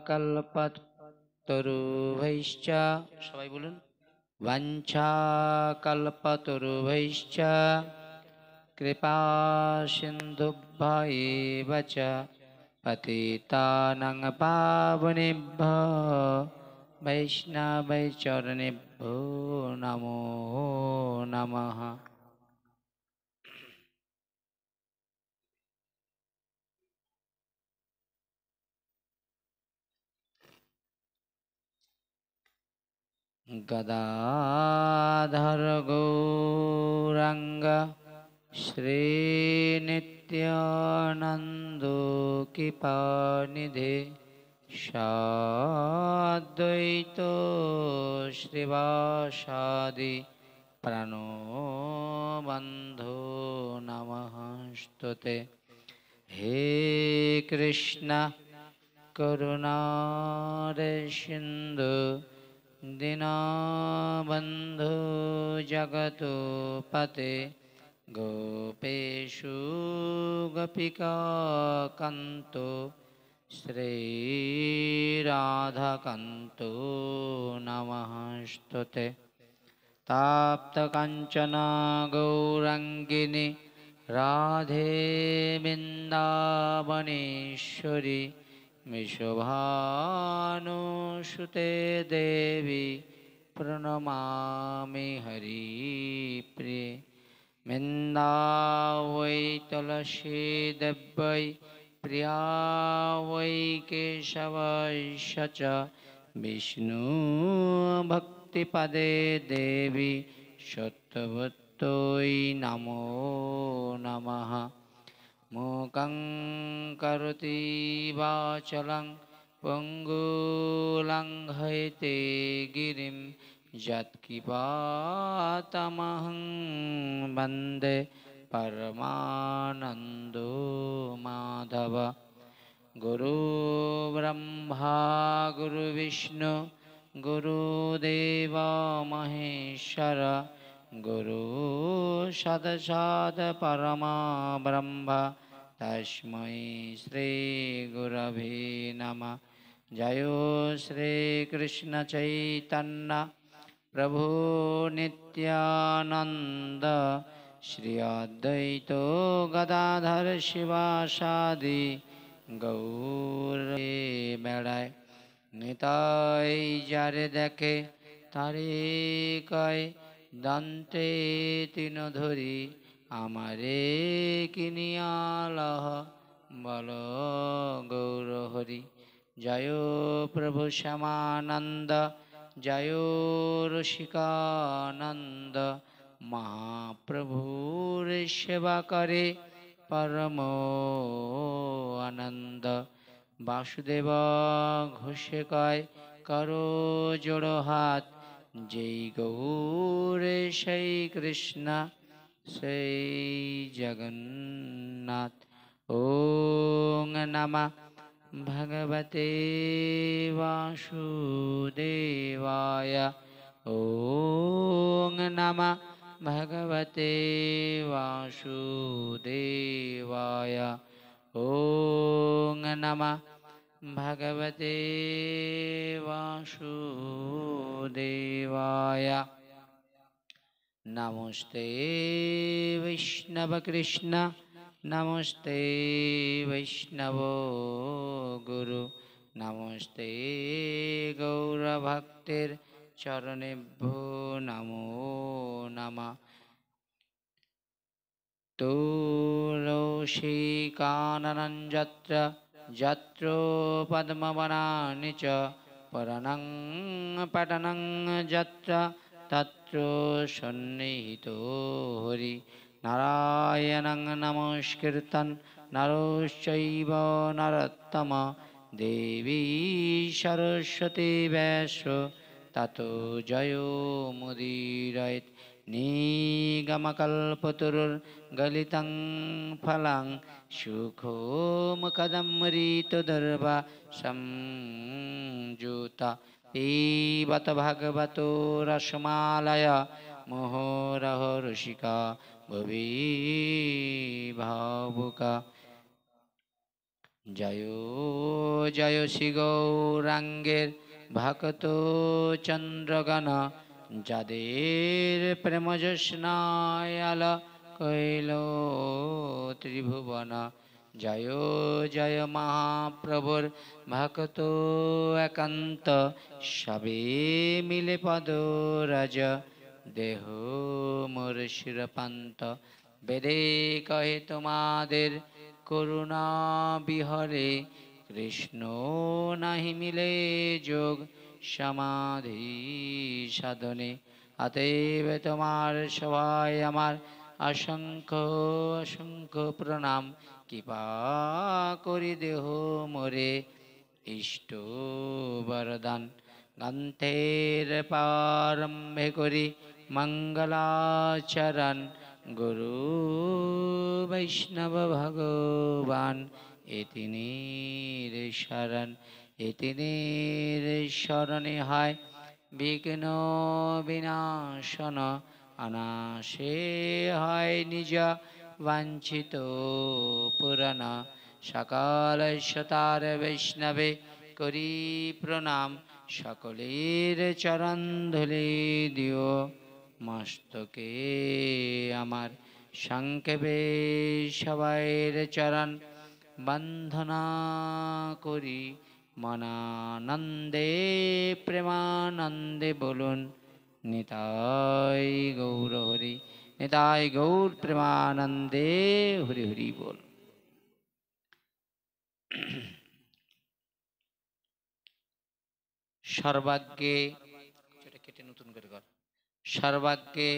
কল্পতরুভৈশ্চ সবাই বলুন বাঞ্ছা কল্পতরুভৈশ্চ কৃপা সিন্ধুভ্যেব চ পতিতানাং পাবনেভ্যো বৈষ্ণবৈচরণেভ্যো নমো নমঃ। গদাধর গৌরাঙ্গ শ্রীনিত্যানন্দ কৃপানিধে সাদ্বৈত শ্রীবাসাদি প্রাণবন্ধো নমস্তুতে। হে কৃষ্ণ করুণারে সিন্ধু দীনবন্ধু জগৎপতে গোপেষু গোপিকাকান্ত শ্রীরাধাকান্ত নমস্তুতে। তাপ্তকাঞ্চন গৌরাঙ্গিনী রাধে বৃন্দাবনেশ্বরী विशुभानुसुते देवी प्रणमामि हरिप्रिये। वृन्दावै तुलसी देव्यै प्रिया वै केशवस्य च विष्णुभक्तिपदे देवी सत्त्ववत्यै नमो नमः। मूकं करोति वाचालं पङ्गुं लङ्घयते गिरिं यत्कृपातमहं वन्दे परमानन्दो माधव। गुरु ब्रह्मा गुरु विष्णु गुरुदेव महेश्वर गुरु साक्षात् परमा ब्रह्म तस्मै श्री गुरवे नमः। जय श्री कृष्ण चैतन्य प्रभु नित्यानंद श्री अद्वैत गदाधर शिवासादि गौर बेड़ाय निताई जारे देखे तारे कय दंते तीन धरी आमारे किनियालह बल गौर हरि। जय प्रभु श्यामानंद जय रसिकानंद महाप्रभुर सेवा करे परम आनंद। वासुदेव घोषे कय करो जोड़ो हाथ जय गौरे সেই কৃষ্ণ সেই জগন্নাথ। ওং নমঃ ভগবতে বাসুদেবায় ওং নমঃ ভগবতে বাসুদেবায় ওং নমঃ भगवते वासुदेवाय। नमस्ते वैष्णव कृष्ण नमस्ते वैष्णव गुरु नमस्ते गौरभक्तिर चरणेभ्यो नमो नमः। तुलसी काननं यत्र यत्र पद्मवनानि च पुराणं पठनं यत्र तत्र सन्निहितो हरि। नारायणं नमस्कृतं नरश्चैव नरोत्तमं देवी सरस्वती व्यासो ततो जयो मुदीरयेत्। निगमकल्पतरुर्गलितं फलं सुखोमुखदमृतदुर्वा संयुता पिबत भगवतो रसमालय मुहुरहो रसिका भुवि भावुका। জয় জয় শ্রী গৌরাঙ্গের ভক্ত চন্দ্রগণ, যাদের প্রেম জোৎস্নায় আলো কইল ত্রিভুবন। জয় জয় মহাপ্রভুর ভক্ত একান্ত, সবে মিলে পদরাজ দেহ মোর শিরপান্ত। বেদে কহে তোমাদের করুণা বিহরে, কৃষ্ণ নাহি মিলে যোগ সমাধি সাধনে। অতএব তোমার সবাই আমার অসংখ্য অসংখ্য প্রণাম। কৃপা করি দেহ মোরে ইষ্ট বরদান। গ্রন্থের প্রারম্ভে করি মঙ্গলাচরণ, গুরু বৈষ্ণব ভগবান এতিনের শরণ। এতিনের শরণে হয় বিঘ্ন বিনাশন, অনাশে হয় নিজ বাঞ্ছিত পুরাণ। সকাল তার বৈষ্ণবে করি প্রণাম, সকলের চরণ ধুলি দিও মস্তকে আমার। সংক্ষেপে সবাইয়ের চরণ বন্ধনা করি, মনানন্দে প্রেমানন্দে বলুন নিতাই গৌর হরি। নিতাই গৌর প্রেমানন্দে হরি হরি বল। সর্বাগ্যে, কেটে নতুন করে কর। সর্বাগ্যে